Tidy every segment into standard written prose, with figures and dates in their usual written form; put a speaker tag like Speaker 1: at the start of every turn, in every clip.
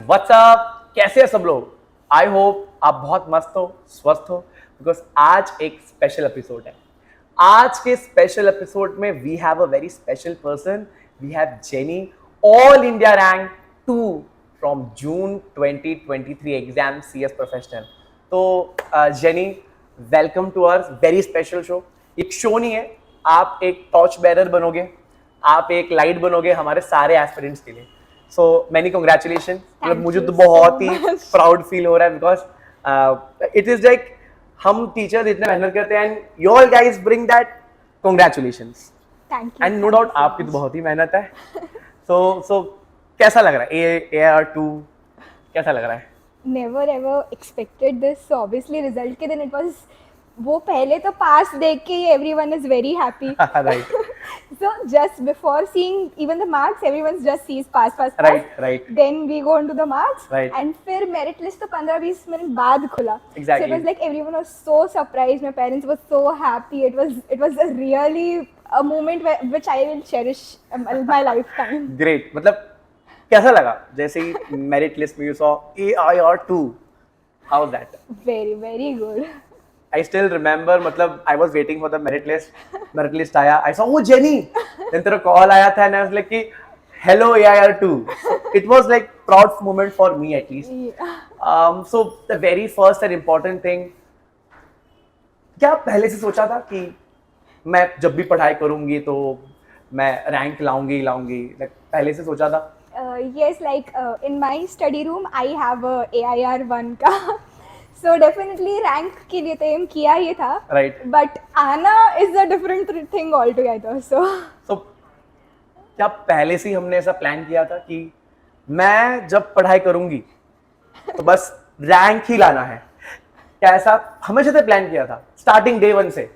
Speaker 1: WhatsApp, कैसे हैं सब लोग? आई होप आप बहुत मस्त हो, स्वस्थ हो, बिकॉज आज एक स्पेशल एपिसोड है। आज के स्पेशल एपिसोड में we have a very special person. We have Jenny, all India rank 2 from June 2023 एग्जाम CS प्रोफेशनल। तो Jenny, welcome to our very special show. एक शो नहीं है, आप एक टॉर्च बेरर बनोगे, आप एक लाइट बनोगे हमारे सारे एस्पिरेंट्स के लिए। So many congratulation. मतलब मुझे तो बहुत ही प्राउड फील हो रहा है, बिकॉज इट इज लाइक हम टीचर्स इतने मेहनत करते हैं and you all guys bring that. Congratulations.
Speaker 2: Thank you
Speaker 1: and no doubt आपकी तो बहुत ही मेहनत है। सो कैसा लग रहा है AR2? कैसा लग रहा है?
Speaker 2: Never ever expected this. So obviously result के दिन इट वाज वो पहले तो पास देख के ही everyone is very happy.
Speaker 1: Right
Speaker 2: so just before seeing even the marks everyone just sees pass pass
Speaker 1: right
Speaker 2: then we go into the marks
Speaker 1: Right.
Speaker 2: And फिर merit list तो 15-20 minute बाद खुला।
Speaker 1: Exactly.
Speaker 2: So it was like everyone was so surprised, my parents were so happy. It was a really a moment which I will cherish my lifetime.
Speaker 1: Great. मतलब कैसा लगा जैसे ही merit list में you saw AIR2? How was that?
Speaker 2: Very very good.
Speaker 1: I still remember, मतलब I was waiting for the merit list आया, I saw, oh Jenny, then तेरा call आया था and I was like कि hello AIR2. So it was like proud moment for me at least.
Speaker 2: Yeah.
Speaker 1: So the very first and important thing, क्या पहले से सोचा था कि मैं जब भी पढ़ाई करूंगी तो मैं रैंक लाऊंगी like, पहले से सोचा था?
Speaker 2: Yes, like in my study room I have a AIR1 का so definitely rank के लिए तो aim किया ही था,
Speaker 1: Right.
Speaker 2: but आना is a different thing altogether. So
Speaker 1: क्या पहले से ही हमने ऐसा प्लान किया था कि मैं जब पढ़ाई करूंगी तो बस रैंक ही लाना है? क्या ऐसा हमेशा से प्लान किया था स्टार्टिंग डे 1 से?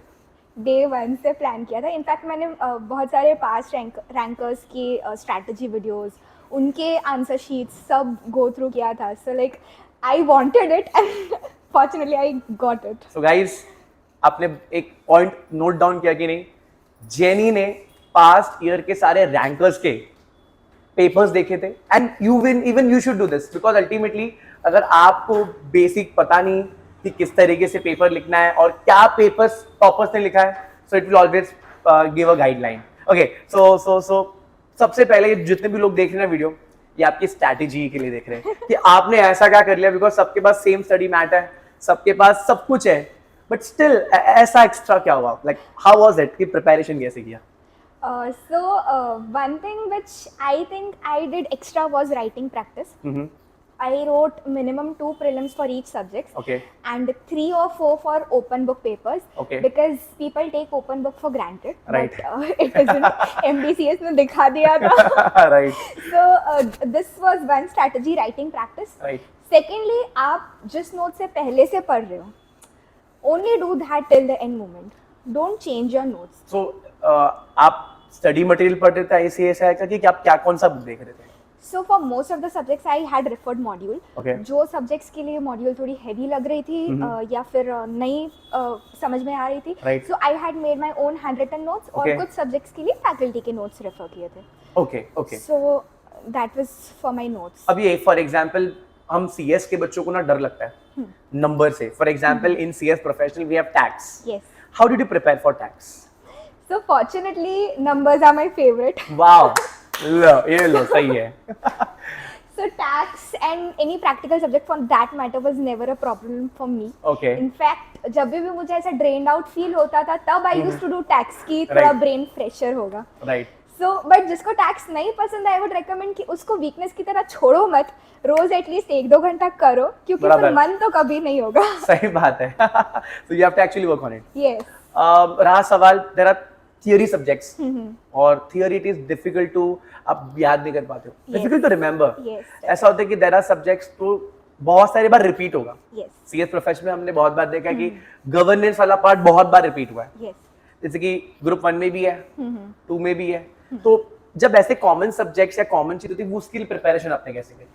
Speaker 2: डे 1 से प्लान किया था। इनफैक्ट मैंने बहुत सारे पास्ट रैंकर्स की स्ट्रैटेजी वीडियोस, उनके आंसर शीट्स सब गो थ्रू किया था। So like I wanted it and fortunately I got it.
Speaker 1: So guys, आपने एक पॉइंट नोट डाउन किया कि नहीं? जेनी ने पास्ट ईयर के सारे रैंकर्स के पेपर्स देखे थे and even you should do this, because ultimately अगर आपको बेसिक पता नहीं कि किस तरीके से पेपर लिखना है और क्या पेपर्स टॉपर्स ने लिखा है, so it will always give a guideline. Okay, so सबसे पहले जितने भी लोग देख रहे हैं ना वीडियो, ये आपकी स्ट्रैटेजी के लिए देख रहे हैं कि आपने ऐसा क्या कर लिया, बिकॉज सबके पास सेम स्टडी मैट है, सबके पास सब कुछ है, बट स्टिल ऐसा एक्स्ट्रा क्या हुआ? लाइक हाउ वाज इट कि प्रिपरेशन कैसे किया?
Speaker 2: So one thing which I think I did extra was writing practice. I wrote minimum 2 prelims for each subject.
Speaker 1: Okay.
Speaker 2: And 3 or 4 for open book papers.
Speaker 1: Okay.
Speaker 2: Because people take open book for granted.
Speaker 1: Right.
Speaker 2: But it isn't. MBCS ने दिखा दिया था.
Speaker 1: Right.
Speaker 2: So this was one strategy, writing practice.
Speaker 1: Right.
Speaker 2: Secondly, आप जिस note से पहले से पढ़ रहे हो, only do that till the end moment. Don't change your notes.
Speaker 1: So आप स्टडी मटेरियल पढ़ रहे थे ऐसे ऐसा है कि आप क्या कौन सा बुक देख रहे थे?
Speaker 2: So for most of the subjects I had referred module.
Speaker 1: Okay.
Speaker 2: जो subjects के लिए module थोड़ी heavy लग रही थी या फिर नहीं समझ में आ रही थी,
Speaker 1: Right.
Speaker 2: so I had made my own handwritten notes.
Speaker 1: Okay.
Speaker 2: और कुछ subjects के लिए faculty के notes refer किए थे.
Speaker 1: Okay, okay.
Speaker 2: So that was for my notes.
Speaker 1: अब ये फॉर एग्जांपल हम CS के बच्चों को ना डर लगता है नंबर से। For example in CS professional we have tax.
Speaker 2: Yes.
Speaker 1: How did you prepare for tax?
Speaker 2: So fortunately numbers are my favorite.
Speaker 1: Wow, लो सही है।
Speaker 2: So tax and any practical subject for that matter was never a problem for me.
Speaker 1: Okay.
Speaker 2: In fact, जब भी मुझे ऐसा drained out feel होता था तब I used to do tax की थोड़ा
Speaker 1: Right.
Speaker 2: brain fresher होगा.
Speaker 1: राइट।
Speaker 2: So but जिसको tax नहीं पसंद I would recommend कि उसको weakness की तरह छोड़ो मत, रोज एटलीस्ट 1-2 घंटा करो, क्योंकि फिर
Speaker 1: बराबर।
Speaker 2: मन तो कभी नहीं होगा.
Speaker 1: सही बात है। So you have to actually work on it.
Speaker 2: Yes.
Speaker 1: रहा सवाल, there are theory subjects और theory it is difficult to आप याद नहीं कर पाते हो,
Speaker 2: Yes.
Speaker 1: difficult to remember.
Speaker 2: Yes.
Speaker 1: ऐसा होता है कि there are subjects तो बहुत सारी बार रिपीट होगा।
Speaker 2: Yes.
Speaker 1: CS प्रोफेशनल में हमने बहुत बार देखा है कि गवर्नेंस वाला पार्ट बहुत बार रिपीट हुआ है,
Speaker 2: Yes.
Speaker 1: जैसे कि ग्रुप 1 में भी है, 2 में भी है। तो जब ऐसे कॉमन सब्जेक्ट्स या कॉमन चीज होती है, वो उसकी प्रिपरेशन आपने कैसे करी?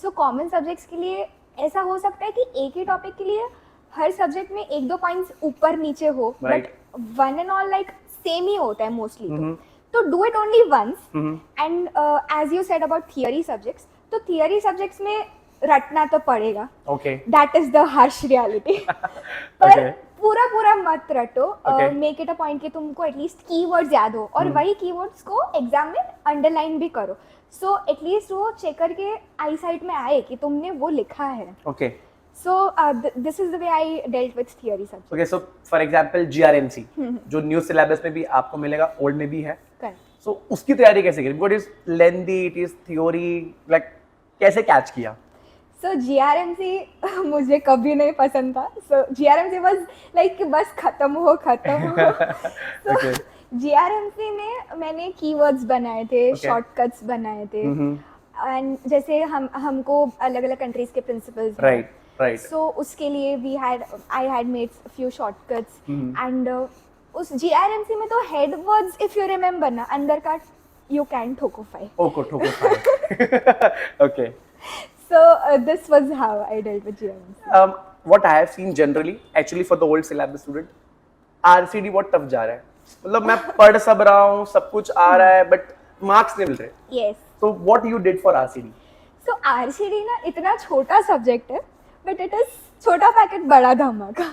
Speaker 2: So common subjects के लिए ऐसा हो सकता है कि एक ही टॉपिक के लिए हर सब्जेक्ट में 1-2 पॉइंट्स ऊपर नीचे हो,
Speaker 1: Right.
Speaker 2: But one and all like same ही होता है मोस्टली. तो do it only once. And as you said about theory subjects, तो थियरी सब्जेक्ट्स में रटना तो पड़ेगा,
Speaker 1: okay
Speaker 2: that is the harsh reality. पर
Speaker 1: Okay.
Speaker 2: पूरा पूरा मत रटो,
Speaker 1: Okay.
Speaker 2: Make it a point कि तुमको एटलीस्ट कीवर्ड्स याद हो, और वही कीवर्ड्स को एग्जाम में अंडरलाइन भी करो, सो एटलीस्ट वो चेक करके आई साइट में आए कि तुमने वो लिखा है।
Speaker 1: Okay
Speaker 2: so this is the way I dealt with theory subject.
Speaker 1: Okay so for example GRMC जो न्यू सिलेबस में भी आपको मिलेगा, ओल्ड में भी है,
Speaker 2: करेक्ट।
Speaker 1: सो उसकी तैयारी कैसे करी? Because is lengthy, it is theory, like कैसे कैच किया?
Speaker 2: सो जीआरएमसी मुझे कभी नहीं पसंद था। सो जीआरएमसी वाज लाइक कि बस खत्म हो
Speaker 1: Okay.
Speaker 2: जीआरएमसी में मैंने कीवर्ड्स बनाए थे,
Speaker 1: Okay.
Speaker 2: शॉर्टकट्स बनाए थे,
Speaker 1: Mhm.
Speaker 2: एंड जैसे हमको अलग अलग कंट्रीज के प्रिंसिपल्स
Speaker 1: राइट राइट
Speaker 2: सो उसके लिए I had made few shortcuts,
Speaker 1: Mhm.
Speaker 2: And उस जीआरएमसी में तो head words if you remember ना, अंदर का यू कैन ठोकोफाई।
Speaker 1: ओको ठोको okay
Speaker 2: So this was how I dealt with GRMC.
Speaker 1: what I have seen generally, actually for the old syllabus student, RCD बहुत टफ जा रहा है, मतलब मैं पढ़ सब रहा हूँ, सब कुछ आ रहा है, बट मार्क्स नहीं मिल रहे।
Speaker 2: Yes.
Speaker 1: So what you did for RCD?
Speaker 2: So RCD ना इतना छोटा सब्जेक्ट है, but it is छोटा पैकेट बड़ा धमाका।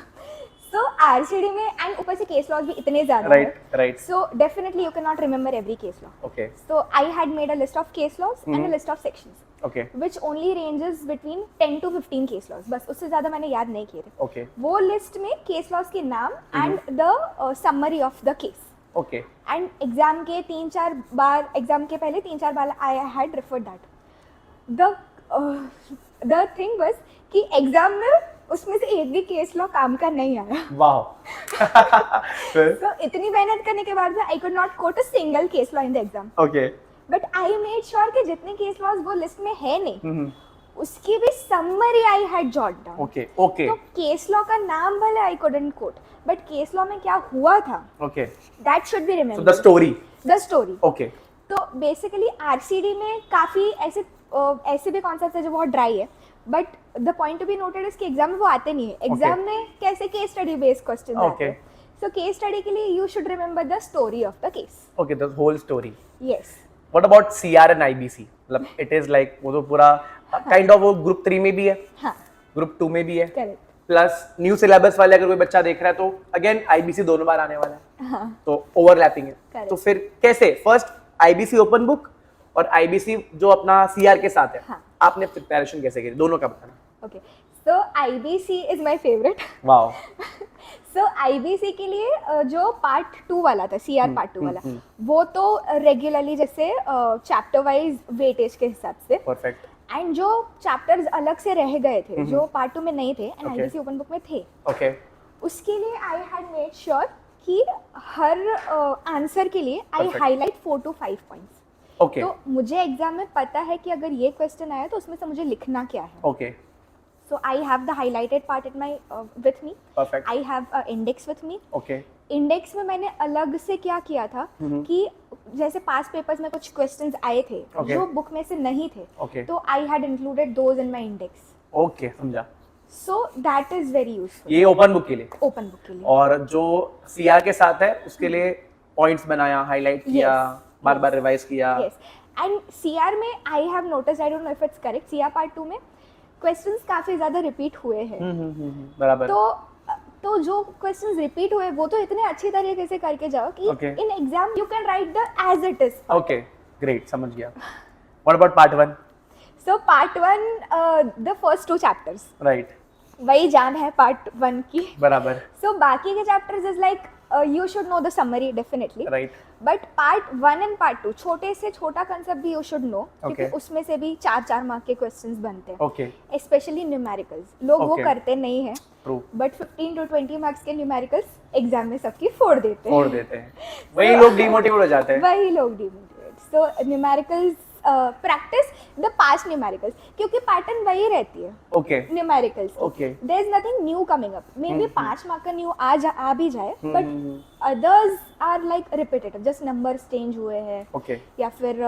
Speaker 2: So RCD में एंड ऊपर से केस लॉज भी इतने ज़्यादा हैं।
Speaker 1: Right right
Speaker 2: So definitely you cannot remember every case law.
Speaker 1: okay
Speaker 2: So I had made a list of case laws and a list of sections,
Speaker 1: okay
Speaker 2: which only ranges between 10 to 15 case laws. बस उससे ज़्यादा मैंने याद नहीं किए थे।
Speaker 1: okay
Speaker 2: वो list में केस लॉज के नाम and the summary of the case,
Speaker 1: okay
Speaker 2: and exam के 3-4 बार, एग्जाम के पहले 3-4 बार I had referred that. The thing was कि एग्जाम में उसमें से एक भी केस लॉ काम का नहीं आया।
Speaker 1: wow
Speaker 2: So इतनी मेहनत करने के बाद भी I could not quote a single case law in the exam,
Speaker 1: okay
Speaker 2: but I made sure कि जितने केस लॉज वो लिस्ट में है नहीं,
Speaker 1: Mhm.
Speaker 2: उसकी भी summary I had jot down.
Speaker 1: okay okay
Speaker 2: तो केस लॉ का नाम भले I couldn't quote, but case law में क्या हुआ था
Speaker 1: okay
Speaker 2: that should be
Speaker 1: so
Speaker 2: remembered,
Speaker 1: the story
Speaker 2: the story.
Speaker 1: okay
Speaker 2: तो बेसिकली आरसीडी में काफ़ी ऐसे भी कॉन्सेप्ट है जो बहुत ड्राई है, but the point to be noted is कि एग्जाम में वो आते नहीं है। एग्जाम में कैसे केस स्टडी बेस्ड क्वेश्चन आते हैं, सो केस स्टडी के लिए you should remember the story of the case.
Speaker 1: okay the whole story.
Speaker 2: Yes.
Speaker 1: What about CR and IBC? मतलब it is like वो तो पूरा काइंड ऑफ वो ग्रुप 3 में भी है,
Speaker 2: हाँ
Speaker 1: ग्रुप 2 में भी है,
Speaker 2: करेक्ट।
Speaker 1: प्लस न्यू सिलेबस वाले अगर कोई बच्चा देख रहा है तो अगेन IBC दोनों बार आने वाला है,
Speaker 2: हाँ
Speaker 1: तो ओवरलैपिंग है।
Speaker 2: Correct.
Speaker 1: तो फिर कैसे फर्स्ट IBC ओपन बुक और IBC जो अपना CR के साथ है,
Speaker 2: हाँ।
Speaker 1: आपने प्रिपरेशन कैसे करी, दोनों का बताना।
Speaker 2: Okay, so IBC is my favourite.
Speaker 1: Wow
Speaker 2: so IBC के लिए जो पार्ट 2 वाला था, सीआर पार्ट 2 वाला, वो तो रेगुलरली जैसे चैप्टर वाइज वेटेज के हिसाब से,
Speaker 1: परफेक्ट
Speaker 2: एंड जो चैप्टर्स अलग से रह गए थे जो पार्ट 2 में नहीं थे and
Speaker 1: Okay.
Speaker 2: IBC open book में थे,
Speaker 1: ओके
Speaker 2: उसके लिए आई हैड मेड श्योर कि हर आंसर के लिए आई
Speaker 1: Perfect.
Speaker 2: Highlight 4 to 5 points.
Speaker 1: Okay
Speaker 2: तो मुझे एग्जाम में पता है कि अगर ये क्वेश्चन आया तो उसमें से मुझे लिखना क्या है।
Speaker 1: Okay
Speaker 2: so I have the highlighted part in my with me,
Speaker 1: perfect
Speaker 2: I have index with me.
Speaker 1: Okay
Speaker 2: index में मैंने अलग से क्या किया था कि जैसे पास पेपर्स में कुछ क्वेश्चंस आए थे
Speaker 1: Okay.
Speaker 2: जो बुक में से नहीं थे,
Speaker 1: ओके
Speaker 2: तो I had included those in my index,
Speaker 1: okay समझा।
Speaker 2: So that is very useful
Speaker 1: ये ओपन बुक के लिए,
Speaker 2: ओपन बुक के लिए।
Speaker 1: और जो सीआर के साथ है उसके लिए पॉइंट्स बनाया, हाईलाइट किया,
Speaker 2: Yes,
Speaker 1: बार बार
Speaker 2: yes.
Speaker 1: रिवाइज किया।
Speaker 2: यस, एंड सीआर में I have notice, I don't know if it's correct, CR part 2 में क्वेश्चंस काफी ज्यादा रिपीट हुए हैं।
Speaker 1: बराबर।
Speaker 2: तो जो क्वेश्चंस रिपीट हुए वो तो इतने अच्छी तरीके से करके जाओ कि
Speaker 1: Okay.
Speaker 2: In exam you can write the as it is.
Speaker 1: Okay great, समझ गया। What about part 1?
Speaker 2: So part 1 the first 2 chapters
Speaker 1: right,
Speaker 2: वही जान है पार्ट 1 की।
Speaker 1: बराबर,
Speaker 2: सो बाकी के chapters is like you should know the summary definitely,
Speaker 1: right,
Speaker 2: but part 1 and part 2 छोटे से छोटा कंसेप्ट भी यू शुड नो, क्योंकि
Speaker 1: Okay.
Speaker 2: उसमें से भी 4-4 मार्क के क्वेश्चंस बनते हैं,
Speaker 1: ओके,
Speaker 2: स्पेशली न्यूमेरिकल्स। लोग वो
Speaker 1: Okay.
Speaker 2: करते नहीं है,
Speaker 1: ट्रू,
Speaker 2: बट 15 to 20 मार्क्स के न्यूमेरिकल्स एग्जाम में सबकी फोड़ देते हैं।
Speaker 1: छोड़ देते हैं, वही लोग डिमोटिवेट हो जाते हैं।
Speaker 2: वही लोग demotivate. So numericals practice the past numericals, क्योंकि पैटर्न वही रहती है
Speaker 1: okay,
Speaker 2: numericals.
Speaker 1: Okay.
Speaker 2: There is nothing new coming up, may be 5 mark का न्यू आ भी जाए, but
Speaker 1: hmm,
Speaker 2: others are like repetitive, just numbers change हुए हैं
Speaker 1: ओके।
Speaker 2: या फिर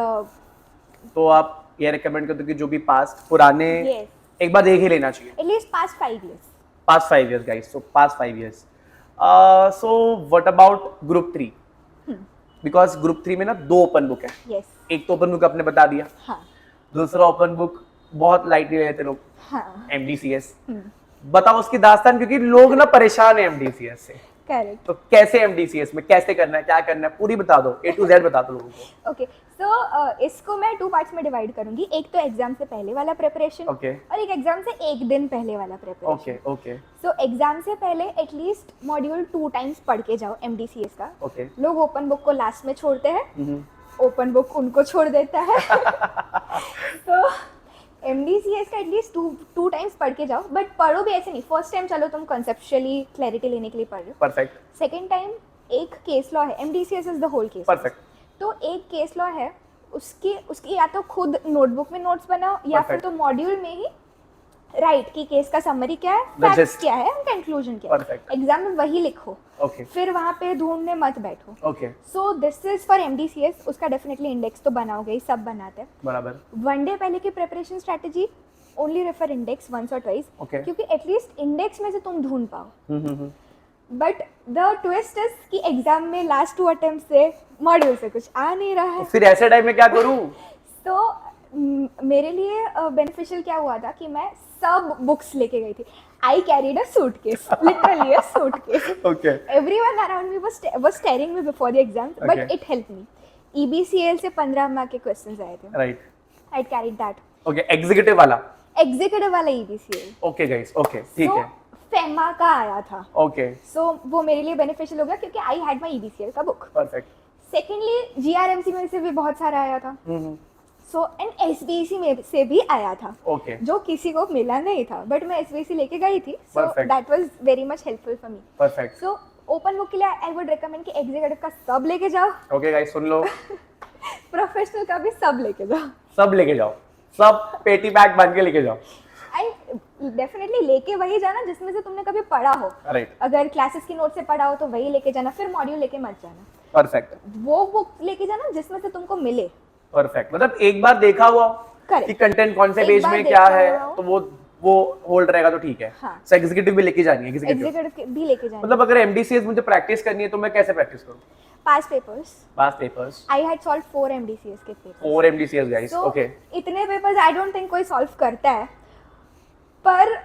Speaker 1: तो आप ये रिकमेंड करते हो कि जो भी पास्ट पुराने
Speaker 2: यस,
Speaker 1: एक बार देख ही लेना चाहिए।
Speaker 2: At least past 5 years।
Speaker 1: Past 5 years, guys. So past 5 years. So what about group 3? Because group 3 में ना 2 ओपन बुक है।
Speaker 2: यस,
Speaker 1: एक तो ओपन बुक आपने बता दिया,
Speaker 2: हाँ,
Speaker 1: दूसरा ओपन बुक बहुत लाइटली लेते लोग
Speaker 2: हाँ
Speaker 1: MDCS। बताओ उसकी दास्तान, क्योंकि लोग ना परेशान है MDCS से।
Speaker 2: करेक्ट।
Speaker 1: तो कैसे MDCS में कैसे करना है, क्या करना है, पूरी बता दो, A to Z बता दो लोगों को।
Speaker 2: ओके सो इसको मैं 2 पार्ट्स में डिवाइड करूंगी, एक तो एग्जाम से पहले वाला प्रिपरेशन
Speaker 1: Okay.
Speaker 2: और एक एग्जाम से एक दिन पहले वाला preparation.
Speaker 1: Okay okay
Speaker 2: so exam से पहले एटलीस्ट मॉड्यूल 2 टाइम्स पढ़ के जाओ MDCS का।
Speaker 1: ओके।
Speaker 2: लोग ओपन बुक को लास्ट में छोड़ते हैं, ओपन बुक उनको छोड़ देता है। तो MDCS का एटलीस्ट टू टाइम्स पढ़ के जाओ, बट पढ़ो भी ऐसे नहीं, फर्स्ट टाइम चलो तुम कॉन्सेप्चुअली क्लैरिटी लेने के लिए पढ़ रहे हो,
Speaker 1: परफेक्ट
Speaker 2: सेकेंड टाइम एक केस लॉ है, MDCS is the whole case.
Speaker 1: Perfect.
Speaker 2: तो एक केस लॉ है, उसकी या तो खुद नोटबुक में नोट्स बनाओ या फिर
Speaker 1: Perfect.
Speaker 2: तो मॉड्यूल में ही राइट कि केस का समरी क्या है,
Speaker 1: The
Speaker 2: फैक्ट्स
Speaker 1: gist.
Speaker 2: क्या है, कंक्लूजन क्या है।
Speaker 1: Perfect.
Speaker 2: एग्जाम में वही लिखो,
Speaker 1: ओके
Speaker 2: फिर वहाँ पे ढूंढने मत बैठो।
Speaker 1: Okay
Speaker 2: so this is for MDCS। उसका डेफिनेटली इंडेक्स तो बनाओगे ही, सब बनाते हैं।
Speaker 1: बराबर।
Speaker 2: वन डे पहले की preparation strategy, only refer index once और ट्वाइस,
Speaker 1: Okay.
Speaker 2: क्योंकि एटलीस्ट इंडेक्स में से तुम ढूंढ पाओ।
Speaker 1: Hmm.
Speaker 2: But the twist is कि एग्जाम में लास्ट 2 अटेम्प्ट से मॉड्यूल से कुछ आ नहीं रहा है।
Speaker 1: फिर ऐसे टाइम में क्या करूं?
Speaker 2: तो मेरे लिए बेनिफिशियल क्या हुआ था कि मैं सब बुक्स लेके गई थी। आई carried a suitcase, literally a suitcase.
Speaker 1: Okay
Speaker 2: everyone around me was steering me before the exam, but
Speaker 1: Okay.
Speaker 2: It help me. EBCL से 15 मार्क के क्वेश्चंस आए थे,
Speaker 1: right.
Speaker 2: I carried that.
Speaker 1: Okay executive वाला।
Speaker 2: Executive वाला EBCL।
Speaker 1: Okay guys, okay ठीक
Speaker 2: So,
Speaker 1: है।
Speaker 2: FEMA का आया था,
Speaker 1: ओके
Speaker 2: सो वो मेरे लिए बेनिफिशियल हो गया क्योंकि आई हैड माई EBCL का बुक।
Speaker 1: परफेक्ट।
Speaker 2: सेकेंडली GRMC में से भी बहुत सारा आया था, सो एंड SBC में से भी आया था,
Speaker 1: ओके
Speaker 2: जो किसी को मिला नहीं था, बट मैं SBC लेके गई थी, सो
Speaker 1: Perfect.
Speaker 2: That was very much helpful for me.
Speaker 1: Perfect.
Speaker 2: So open book के लिए आई वुड रिकमेंड कि एग्जीक्यूटिव का सब लेके जाओ,
Speaker 1: ओके गाइस सुन लो,
Speaker 2: प्रोफेशनल का भी सब लेके जाओ,
Speaker 1: सब लेके जाओ, सब पेटी बैग बांध के लेके जाओ।
Speaker 2: एंड डेफिनेटली लेके वही जाना जिसमें से तुमने कभी पढ़ा हो।
Speaker 1: राइट।
Speaker 2: अगर क्लासेस की नोट से पढ़ा हो तो वही लेके जाना, फिर मॉड्यूल लेके मत जाना।
Speaker 1: परफेक्ट
Speaker 2: वो बुक लेके जाना जिसमें से तुमको मिले।
Speaker 1: परफेक्ट। मतलब एक बार देखा हुआ
Speaker 2: Correct.
Speaker 1: कि कंटेंट कौन से
Speaker 2: एक
Speaker 1: पेज
Speaker 2: बार
Speaker 1: में क्या
Speaker 2: देखा
Speaker 1: है,
Speaker 2: हुआ हो।
Speaker 1: तो वो होल्ड रहेगा तो ठीक है।
Speaker 2: हाँ।
Speaker 1: सो एग्जीक्यूटिव भी लेके जानी है, एग्जीक्यूटिव।
Speaker 2: एग्जीक्यूटिव भी लेके जाना।
Speaker 1: मतलब अगर MDCS मुझे प्रैक्टिस करनी है तो मैं कैसे प्रैक्टिस करूं?
Speaker 2: Past papers,
Speaker 1: past papers.
Speaker 2: I had solve 4 MDCS के papers.
Speaker 1: 4 MDCS guys.
Speaker 2: So,
Speaker 1: okay
Speaker 2: इतने पेपर्स आई डोंट थिंक कोई सॉल्व करता है, पर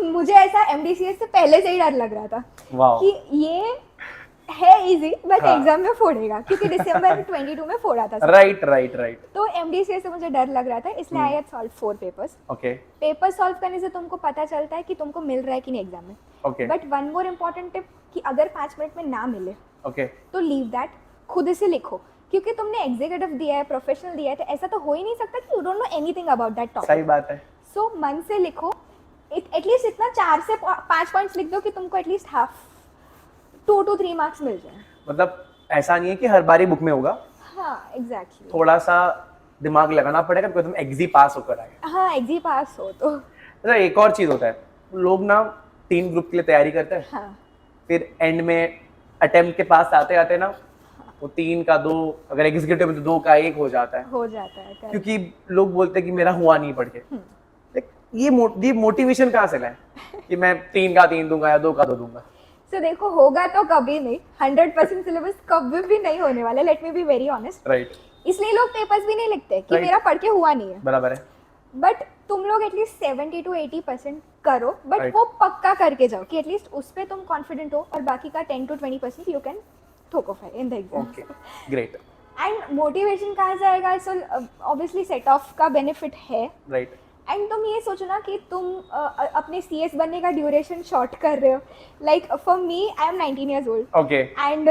Speaker 2: मुझे ऐसा MDCS से पहले से ही डर लग रहा था
Speaker 1: वाओ।
Speaker 2: कि ये है इजी बट
Speaker 1: हाँ।
Speaker 2: एग्जाम में फोड़ेगा, क्योंकि दिसंबर 22 में फोड़ा था।
Speaker 1: Right right right.
Speaker 2: तो MDCS से मुझे डर लग रहा था, इसलिए आई had solve 4 papers.
Speaker 1: Okay
Speaker 2: paper solve करने से तुमको पता चलता है कि तुमको मिल रहा है कि नहीं एग्जाम में।
Speaker 1: Okay
Speaker 2: but one more important tip कि अगर 5 मिनट में ना मिले
Speaker 1: ओके
Speaker 2: तो लीव दैट, खुद से लिखो, क्योंकि तुमने एग्जीक्यूटिव दिया है, प्रोफेशनल दिया है, तो ऐसा तो हो ही नहीं सकता कि you don't know anything about that topic.
Speaker 1: सही बात है।
Speaker 2: सो मन से लिखो, एटलीस्ट इतना 4 से 5 पॉइंट्स लिख दो कि तुमको एटलीस्ट हाफ 2 to 3 मार्क्स मिल जाए।
Speaker 1: मतलब ऐसा नहीं है कि हर बारी बुक में होगा,
Speaker 2: हाँ एग्जैक्टली।
Speaker 1: थोड़ा सा दिमाग लगाना पड़ेगा बिकॉज तुम एग्जी पास होकर आए।
Speaker 2: हाँ एग्जी पास हो तो।
Speaker 1: अच्छा एक और चीज होता है, लोग ना 3 ग्रुप के लिए तैयारी करते हैं,
Speaker 2: हाँ
Speaker 1: फिर एंड में अटेम्प्ट के पास आते आते ना वो 3 का 2, अगर एग्जीक्यूटिव में तो 2 का 1 हो जाता है,
Speaker 2: हो जाता है correct।
Speaker 1: क्योंकि लोग बोलते हैं कि मेरा हुआ नहीं पढ़ के। देख, ये मोटिवेशन कहाँ से लाए कि मैं 3 का 3 दूंगा या 2 का 2 दूंगा?
Speaker 2: सो देखो होगा तो कभी नहीं, 100% सिलेबस कभी भी नहीं होने वाला, let me be very honest.
Speaker 1: Right
Speaker 2: इसलिए लोग पेपर्स भी नहीं लिखते कि
Speaker 1: Right.
Speaker 2: मेरा पढ़ के हुआ नहीं है।
Speaker 1: बराबर है।
Speaker 2: बट तुम लोग एटलीस्ट 70 to 80% करो, बट
Speaker 1: Right.
Speaker 2: वो पक्का करके जाओ कि एटलीस्ट उस पे तुम कॉन्फिडेंट हो, और बाकी का 10 to 20% यू कैन थोक of in the exam.
Speaker 1: Okay great.
Speaker 2: And motivation कहाँ से आएगा? सो ऑब्वियसली सेट ऑफ का बेनिफिट है।
Speaker 1: राइट
Speaker 2: एंड तुम ये सोचो ना कि तुम अपने CS बनने का ड्यूरेशन शॉर्ट कर रहे हो। Like for me I am 19 years old
Speaker 1: okay
Speaker 2: and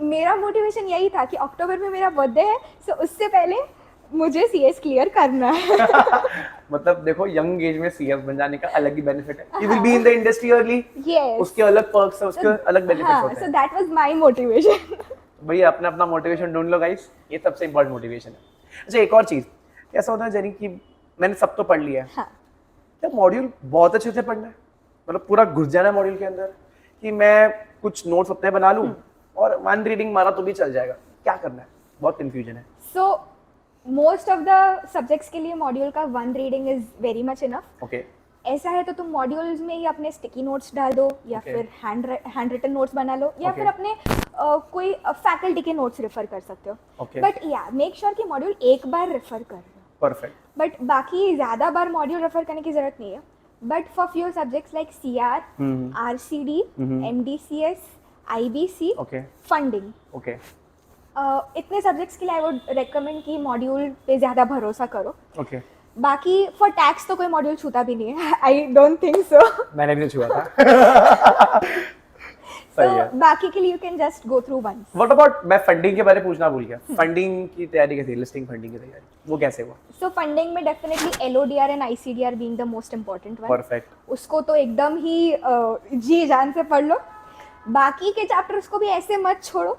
Speaker 2: मेरा मोटिवेशन यही था कि अक्टूबर में मेरा बर्थडे है, सो उससे पहले मुझे CS क्लियर करना है।
Speaker 1: मतलब देखो यंग एज में CS बन जाने का अलग ही बेनिफिट है। You will be in the industry early,
Speaker 2: Yes.
Speaker 1: उसके अलग पर्क्स है, उसके अलग बेनिफिट्स
Speaker 2: हाँ,
Speaker 1: होते
Speaker 2: so
Speaker 1: हैं।
Speaker 2: that was my motivation.
Speaker 1: भैया अपना अपना मोटिवेशन ढूंढ लो गाइस, ये सबसे इंपॉर्टेंट मोटिवेशन है। अच्छा एक और चीज, ऐसा होता है जरी कि मैंने सब तो पढ़ लिया है,
Speaker 2: हाँ,
Speaker 1: क्या मॉड्यूल बहुत अच्छे से पढ़ना है, मतलब पूरा घुस जाना है मॉड्यूल के अंदर, कि मैं कुछ नोट्स अपने बना लूं और वन रीडिंग मारा तो भी चल जाएगा, क्या करना है? बहुत कंफ्यूजन है।
Speaker 2: so most of the subjects के लिए मॉड्यूल का 1 reading is very much enough.
Speaker 1: Okay
Speaker 2: ऐसा है तो तुम मॉड्यूल्स में ही अपने स्टिकी नोट्स डाल दो, या
Speaker 1: Okay.
Speaker 2: फिर हैंड रिटन नोट्स बना लो, या
Speaker 1: Okay.
Speaker 2: फिर अपने कोई फैकल्टी के नोट्स रेफर कर सकते हो।
Speaker 1: Okay.
Speaker 2: बट या मेक श्योर कि मॉड्यूल एक बार रेफर कर रहे
Speaker 1: परफेक्ट.
Speaker 2: बट बाकी ज़्यादा बार मॉड्यूल रेफर करने की ज़रूरत नहीं है. But for few subjects like CR, RCD, MDCS, IBC,
Speaker 1: okay
Speaker 2: funding,
Speaker 1: okay
Speaker 2: इतने सब्जेक्ट्स के लिए आई वुड रेकमेंड कि मॉड्यूल पे ज़्यादा भरोसा करो.
Speaker 1: ओके.
Speaker 2: बाकी फॉर टैक्स तो कोई मॉड्यूल छूता भी नहीं है. आई डोंट थिंक सो.
Speaker 1: मैंने भी नहीं छुआ था. सही है.
Speaker 2: बाकी के लिए you can just go through once.
Speaker 1: What about, मैं फंडिंग के बारे में पूछना भूल गया. फंडिंग की तैयारी कैसी, लिस्टिंग फंडिंग की तैयारी वो कैसे हुआ?
Speaker 2: सो फंडिंग में definitely LODR and ICDR being the most important one.
Speaker 1: Perfect.
Speaker 2: उसको तो एकदम ही जी जान से पढ़ लो. बाकी के चैप्टर्स को भी ऐसे मत छोड़ो.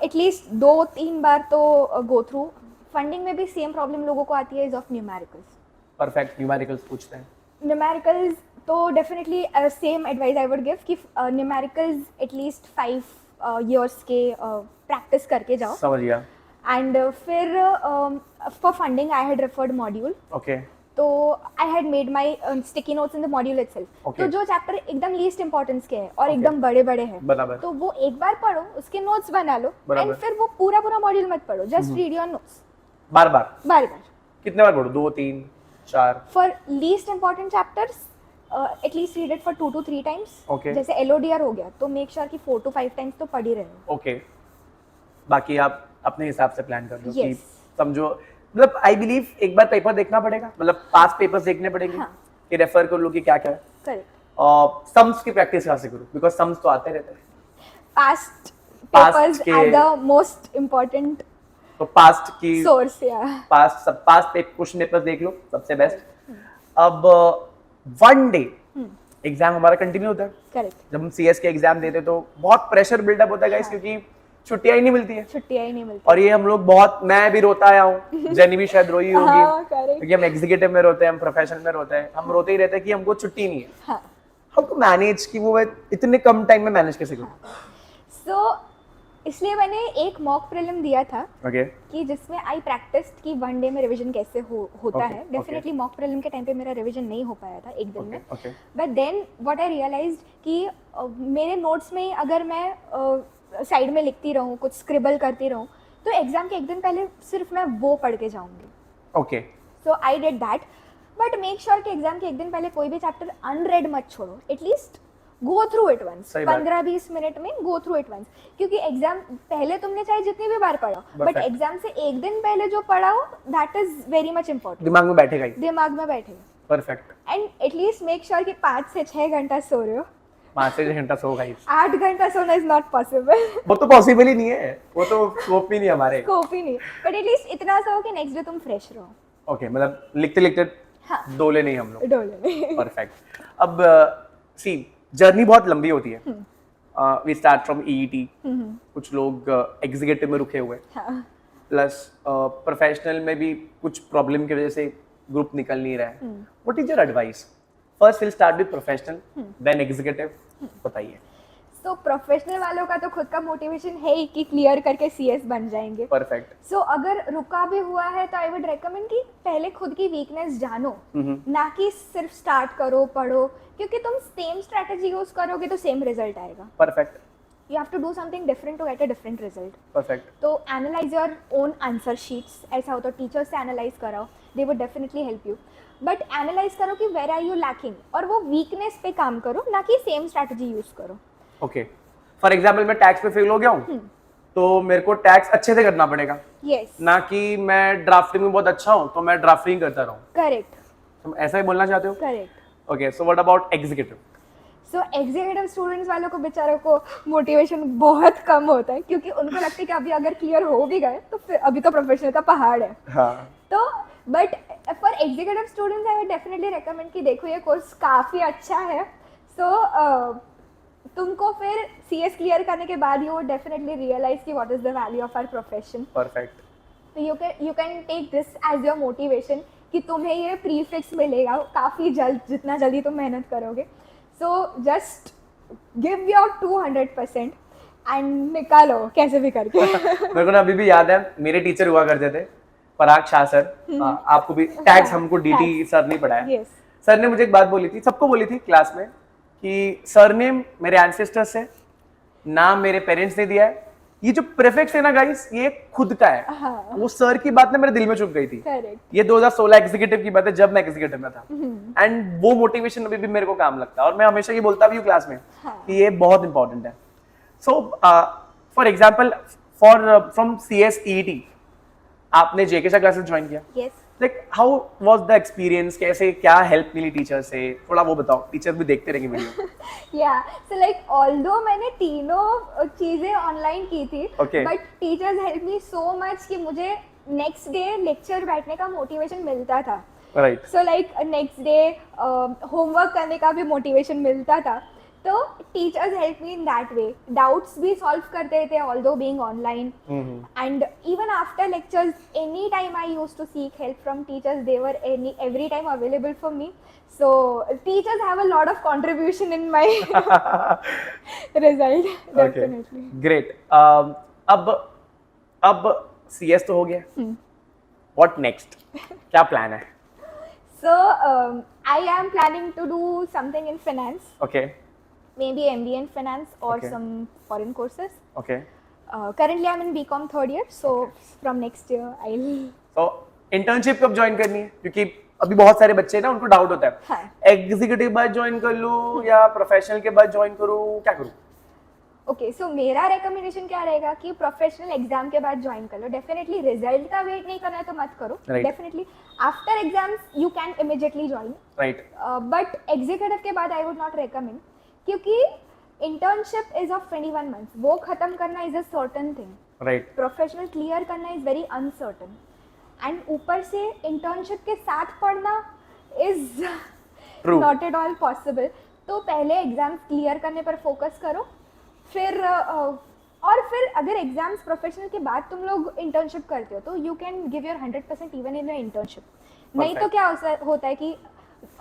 Speaker 2: एटलीस्ट 2-3 बार तो गो थ्रू. फंडिंग में भी सेम प्रॉब्लम लोगों को आती है ease of numericals.
Speaker 1: Perfect. Numericals पूछते हैं.
Speaker 2: न्यूमेरिकल्स तो definitely same advice I would give कि न्यूमेरिकल्स एटलीस्ट 5 years के प्रैक्टिस करके जाओ.
Speaker 1: समझ गया.
Speaker 2: एंड फिर for funding I had referred module.
Speaker 1: Okay.
Speaker 2: तो I had made my sticky notes in the module itself.
Speaker 1: Okay.
Speaker 2: तो जो चैप्टर एकदम लीस्ट इंपॉर्टेंस के हैं और
Speaker 1: Okay.
Speaker 2: एकदम बड़े बड़े हैं,
Speaker 1: बराबर.
Speaker 2: तो वो एक बार पढ़ो, उसके नोट्स बना लो.
Speaker 1: बराबर.
Speaker 2: एंड फिर वो पूरा मॉड्यूल मत पढ़ो, जस्ट रीड योर नोट्स
Speaker 1: बार बार.
Speaker 2: बार बार.
Speaker 1: कितने बार पढ़ो? 2, 3, 4?
Speaker 2: For least important chapters at least read it for 2 to 3 times.
Speaker 1: Okay.
Speaker 2: जैसे LODR हो गया तो मेक श्योर कि 4 to 5 times तो पढ़ ही रहे हो.
Speaker 1: ओके. बाकी आप अपने हिसाब से प्लान कर लो कि
Speaker 2: Yes.
Speaker 1: समझो. मतलब आई बिलीव एक बार पेपर देखना पड़ेगा, मतलब पास पेपर्स देखने पड़ेंगे.
Speaker 2: हाँ.
Speaker 1: कि रेफर कर लो कि क्या क्या है.
Speaker 2: करेक्ट.
Speaker 1: और सम्स की प्रैक्टिस कहाँ से करो, बिकॉज सम्स तो आते रहते हैं.
Speaker 2: पास्ट
Speaker 1: Past
Speaker 2: पेपर्स
Speaker 1: के-
Speaker 2: आर द मोस्ट इम्पोर्टेंट
Speaker 1: तो पास्ट की
Speaker 2: सोर्स. या
Speaker 1: पास्ट क्वेश्चन पेपर्स देख लो, सबसे बेस्ट. अब वन डे एग्जाम हमारा कंटिन्यू होता है.
Speaker 2: करेक्ट.
Speaker 1: जब हम CS के एग्जाम देते हैं तो बहुत प्रेशर बिल्डअप होता है गाइस, क्योंकि छुट्टियां ही नहीं मिलती है.
Speaker 2: छुट्टियां ही नहीं मिलती.
Speaker 1: और ये हम लोग बहुत, मैं भी रोता आया हूँ, जेनी भी शायद रोई होगी.
Speaker 2: हाँ, correct.
Speaker 1: क्योंकि हम एग्जीक्यूटिव में रोते हैं, हम प्रोफेशनल में रोते हैं, हम रोते ही रहते हैं कि हमको छुट्टी नहीं है.
Speaker 2: हाँ.
Speaker 1: हाउ टू मैनेज कि वो मैं इतने कम टाइम में मैनेज कैसे करूँ?
Speaker 2: सो इसलिए मैंने एक मॉक प्रीलिम दिया था
Speaker 1: ओके.
Speaker 2: कि जिसमें आई प्रैक्टिस्ड कि वन डे में रिवीजन कैसे होता
Speaker 1: Okay,
Speaker 2: है.
Speaker 1: okay.
Speaker 2: डेफिनेटली मॉक प्रीलिम के टाइम पे मेरा रिवीजन नहीं हो पाया था एक दिन में.
Speaker 1: Okay.
Speaker 2: But then what I realised कि मेरे नोट्स में अगर मैं साइड में लिखती रहूँ, कुछ स्क्रिबल करती रहूँ, तो एग्जाम के एक दिन पहले सिर्फ मैं वो पढ़ के जाऊँगी.
Speaker 1: Okay.
Speaker 2: So I did that. But make sure कि एग्जाम के एक दिन पहले कोई भी चैप्टर अनरेड मत छोड़ो. At least go through it once.
Speaker 1: सही बात.
Speaker 2: 15-20 मिनट में गो थ्रू इट वंस. क्योंकि एग्जाम पहले तुमने चाहे जितनी भी बार पढ़ा, बट
Speaker 1: Perfect.
Speaker 2: एग्जाम से एक दिन पहले जो पढ़ा हो, that is very much important.
Speaker 1: दिमाग में बैठेगा ही.
Speaker 2: दिमाग में बैठेगा.
Speaker 1: Perfect.
Speaker 2: And at least make sure कि 5 से 6 घंटा सो रहे हो.
Speaker 1: 5 से 6 घंटा सो गाइस.
Speaker 2: 8 घंटा सोना इज नॉट पॉसिबल.
Speaker 1: वो तो पॉसिबल ही नहीं है, वो तो स्कोप ही नहीं है हमारे.
Speaker 2: स्कोप ही नहीं. बट एटलीस्ट इतना सो कि नेक्स्ट डे तुम फ्रेश रहो.
Speaker 1: ओके. मतलब लिखते लिखते
Speaker 2: हाँ.
Speaker 1: डोले नहीं हम लोग.
Speaker 2: डोले.
Speaker 1: परफेक्ट. अब सी जर्नी बहुत लंबी होती है. We start from EET. कुछ लोग एग्जीक्यूटिव में रुके हुए,
Speaker 2: हाँ.
Speaker 1: प्लस प्रोफेशनल में भी कुछ प्रॉब्लम की वजह से ग्रुप निकल नहीं रहा है. What is your advice? First will start with professional, then executive. बताइए.
Speaker 2: सो प्रोफेशनल वालों का तो खुद का मोटिवेशन है ही कि क्लियर करके CS बन जाएंगे.
Speaker 1: परफेक्ट.
Speaker 2: सो अगर रुका भी हुआ है तो आई वुड रेकमेंड कि पहले खुद की वीकनेस जानो, ना कि सिर्फ स्टार्ट करो पढ़ो. क्योंकि तुम सेम स्ट्रेटजी यूज करोगे तो सेम रिजल्ट आएगा.
Speaker 1: Perfect.
Speaker 2: You have to do something different to get a different result.
Speaker 1: Perfect.
Speaker 2: तो analyse your own answer sheets. ऐसा हो तो टीचर से एनालाइज कराओ, they would definitely help you. But analyse करो कि वेयर आर यू लैकिंग, और वो वीकनेस पे काम करो, ना कि सेम स्ट्रेटजी यूज करो.
Speaker 1: ओके. फॉर एग्जाम्पल मैं टैक्स पे फेल हो गया हूँ, तो मेरे को टैक्स अच्छे से करना पड़ेगा.
Speaker 2: यस.
Speaker 1: ना कि मैं ड्राफ्टिंग में बहुत अच्छा हूँ तो मैं ड्राफ्टिंग करता रहूँ.
Speaker 2: करेक्ट.
Speaker 1: तुम ऐसा ही बोलना चाहते हो?
Speaker 2: Correct.
Speaker 1: Okay. So what about executive?
Speaker 2: So executive students वालों को बेचारों को मोटिवेशन बहुत कम होता है, क्योंकि उनको लगता है कि अभी अगर क्लियर हो भी गए तो फिर अभी तो प्रोफेशनल का पहाड़ है.
Speaker 1: हाँ.
Speaker 2: तो but for executive students I would definitely recommend कि देखो ये कोर्स काफ़ी अच्छा है. सो तुमको फिर CS क्लियर करने के बाद यू वुड डेफिनेटली रियलाइज कि what is the value of our profession.
Speaker 1: Perfect.
Speaker 2: तो you can take this as your motivation कि तुम्हें ये प्रीफिक्स मिलेगा काफ़ी जल्द, जितना जल्दी तुम मेहनत करोगे. So just give your 200% and निकालो कैसे भी करके.
Speaker 1: मेरे को ना अभी भी याद है, मेरे टीचर हुआ करते थे, पराग शाह सर. आपको भी टैक्स, हमको DT सर नहीं पढ़ाया.
Speaker 2: Yes.
Speaker 1: सर ने मुझे एक बात बोली थी, सबको बोली थी क्लास में, कि सरनेम मेरे एंसेस्टर्स से, नाम मेरे पेरेंट्स ने दिया है, ये जो प्रीफिक्स है ना गाइस, ये खुद का है।
Speaker 2: हाँ।
Speaker 1: वो सर की बात ना मेरे दिल में चुभ गई थी।
Speaker 2: करेक्ट।
Speaker 1: ये 2016 एग्जीक्यूटिव की बात है, जब मैं एग्जीक्यूटिव में था। एंड वो मोटिवेशन अभी भी मेरे को काम लगता है, और मैं हमेशा ये बोलता भी हूँ क्लास में कि ये बहुत इंपॉर्टेंट है। So for example, from CSET आपने जेके सा क्लासेस ज्वाइन किया।
Speaker 2: Yes.
Speaker 1: Like how was the experience, कैसे क्या हेल्प मिली टीचर से, थोड़ा वो बताओ, टीचर भी देखते रहेंगे वीडियो।
Speaker 2: या सो लाइक ऑल्दो मैंने तीनों चीजें ऑनलाइन की थी,
Speaker 1: Okay.
Speaker 2: But teachers help me so much कि मुझे नेक्स्ट डे लेक्चर बैठने का मोटिवेशन मिलता था।
Speaker 1: Right.
Speaker 2: So like next day homework करने का भी मोटिवेशन मिलता था। तो teachers help me in that way, doubts भी सॉल्व करते थे although being online. And even after lectures, anytime I used to seek help from teachers, they were every time available for me. So teachers have a lot of contribution in my result, definitely.
Speaker 1: Great. अब CS तो हो गया, what next, क्या plan है?
Speaker 2: So I am planning to do something in finance,
Speaker 1: okay
Speaker 2: maybe MBA in finance or
Speaker 1: Okay.
Speaker 2: some foreign courses.
Speaker 1: Okay.
Speaker 2: Currently I'm in BCom third year, so from next year I'll.
Speaker 1: तो internship कब join करनी है? क्योंकि अभी बहुत सारे बच्चे ना, उनको डाउट होता है
Speaker 2: हाँ.
Speaker 1: एग्जीक्यूटिव बाद ज्वाइन कर लूं या प्रोफेशनल के बाद ज्वाइन करूं, क्या करूं?
Speaker 2: ओके, सो मेरा रिकमेंडेशन क्या रहेगा कि प्रोफेशनल एग्जाम के बाद ज्वाइन कर लो। डेफिनेटली रिजल्ट का वेट नहीं करना है तो मत करो।
Speaker 1: Right.
Speaker 2: Definitely after exams you can immediately join,
Speaker 1: right.
Speaker 2: But executive के बाद आई वुड नॉट रिकमेंड, क्योंकि इंटर्नशिप इज ऑफ 21 मंथ्स, वो खत्म करना is a certain thing,
Speaker 1: right.
Speaker 2: Professional clear करना इज वेरी अनसर्टन, एंड ऊपर से इंटर्नशिप के साथ पढ़ना is
Speaker 1: True.
Speaker 2: Not at all possible. तो पहले एग्जाम्स क्लियर करने पर फोकस करो, फिर और फिर अगर एग्जाम्स प्रोफेशनल के बाद तुम लोग इंटर्नशिप करते हो तो you can give your 100% even in your internship. नहीं तो क्या होता है कि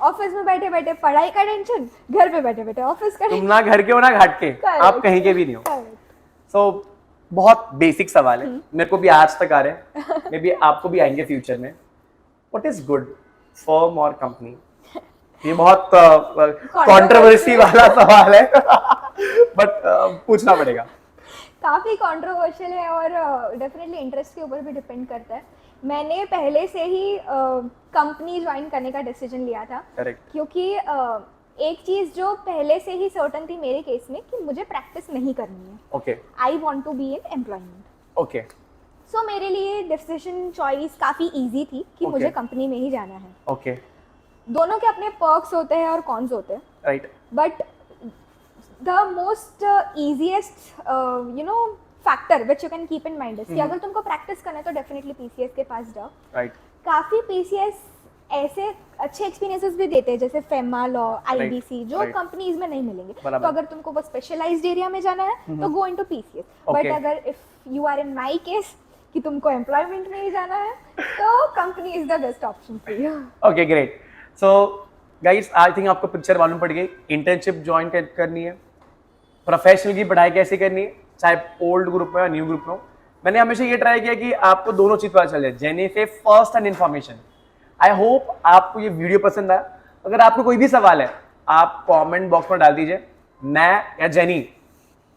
Speaker 2: ऑफिस में बैठे बैठे पढ़ाई का टेंशन, घर पे बैठे बैठे ऑफिस का
Speaker 1: तुम ना घर के हो ना घाट के,
Speaker 2: Correct.
Speaker 1: आप कहीं के भी नहीं हो।
Speaker 2: Correct.
Speaker 1: सो बहुत बेसिक सवाल है, मेरे को भी आज तक आ रहे हैं, मे बी आपको भी आएंगे फ्यूचर में। व्हाट इज गुड, फर्म और कंपनी? ये बहुत कंट्रोवर्सी वाला सवाल है, बट पूछना पड़ेगा।
Speaker 2: काफ़ी कंट्रोवर्शियल है और डेफिनेटली इंटरेस्ट के ऊपर भी डिपेंड करता है। मैंने पहले से ही कंपनी ज्वाइन करने का डिसीजन लिया था,
Speaker 1: करेक्ट।
Speaker 2: क्योंकि एक चीज़ जो पहले से ही सर्टन थी मेरे केस में कि मुझे प्रैक्टिस नहीं करनी है।
Speaker 1: Okay
Speaker 2: I want to be in employment.
Speaker 1: Okay
Speaker 2: so मेरे लिए डिसीजन चॉइस काफ़ी ईजी थी कि
Speaker 1: Okay.
Speaker 2: मुझे कंपनी में ही जाना है।
Speaker 1: ओके
Speaker 2: दोनों के अपने पर्क्स होते हैं और कॉन्स होते हैं,
Speaker 1: right.
Speaker 2: but the most easiest factor which you can keep in mind is कि अगर तुमको प्रैक्टिस करना है तो डेफिनेटली PCS के पास जाओ।
Speaker 1: राइट।
Speaker 2: काफ़ी PCS ऐसे अच्छे एक्सपीरियंसेस भी देते हैं, जैसे फेमा लॉ, IBC, जो
Speaker 1: right.
Speaker 2: कंपनीज में नहीं मिलेंगे।
Speaker 1: बराबर।
Speaker 2: तो अगर तुमको वो स्पेशलाइज्ड एरिया में जाना है तो go into PCS। But
Speaker 1: Okay.
Speaker 2: अगर if you are in my case कि तुमको एम्प्लॉयमेंट में ही जाना है तो company is the best option for you.
Speaker 1: Okay great. So guys, I think आपको पिक्चर मालूम पड़ गई, इंटर्नशिप ज्वाइन करनी है, प्रोफेशनल की पढ़ाई कैसे करनी है, चाहे ओल्ड ग्रुप में या न्यू ग्रुप में हो। मैंने हमेशा ये ट्राई किया कि आपको दोनों चीज पता चल जाए, जेनी से first hand information. I hope आपको ये वीडियो पसंद आया। अगर आपको कोई भी सवाल है आप कमेंट बॉक्स में डाल दीजिए, मैं या जेनी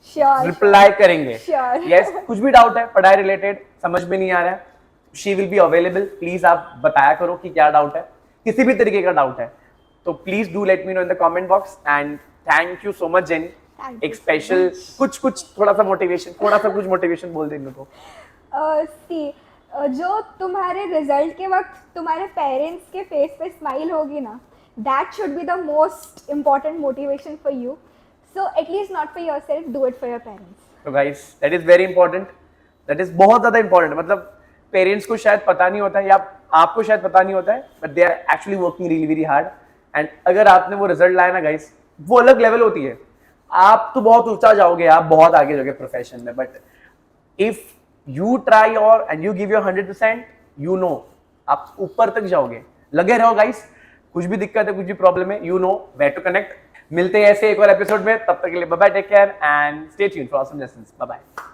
Speaker 2: श्योर
Speaker 1: रिप्लाई करेंगे।
Speaker 2: Sure.
Speaker 1: यस, कुछ भी डाउट है पढ़ाई रिलेटेड, समझ में नहीं आ रहा है, she will be available. Please आप बताया करो कि क्या डाउट है, किसी भी तरीके का डाउट है तो please do let me know in the comment box. And thank you so much jenny.
Speaker 2: Thank
Speaker 1: एक
Speaker 2: you so
Speaker 1: स्पेशल कुछ थोड़ा सा मोटिवेशन बोल दे इनको।
Speaker 2: जो तुम्हारे रिजल्ट के वक्त तुम्हारे पेरेंट्स के फेस पे स्माइल होगी ना, that should be the most important motivation for you. So at least not for your self, do it for your parents.
Speaker 1: तो guys that is very important, that is बहुत ज्यादा इंपॉर्टेंट। मतलब parents को शायद पता नहीं होता है या आपको शायद पता नहीं होता है, but they are actually working really very hard. And अगर आपने वो रिजल्ट लाया ना गाइस, वो अलग लेवल होती है। आप तो बहुत ऊंचा जाओगे, आप बहुत आगे जाओगे प्रोफेशन में, बट इफ यू ट्राई और and you give your 100%, you know आप ऊपर तक जाओगे। लगे रहो गाइस, कुछ भी दिक्कत है, कुछ भी प्रॉब्लम है, you know where to connect. मिलते हैं ऐसे एक और एपिसोड में, तब तक के लिए bye bye, take care and stay tuned for awesome lessons. Bye bye.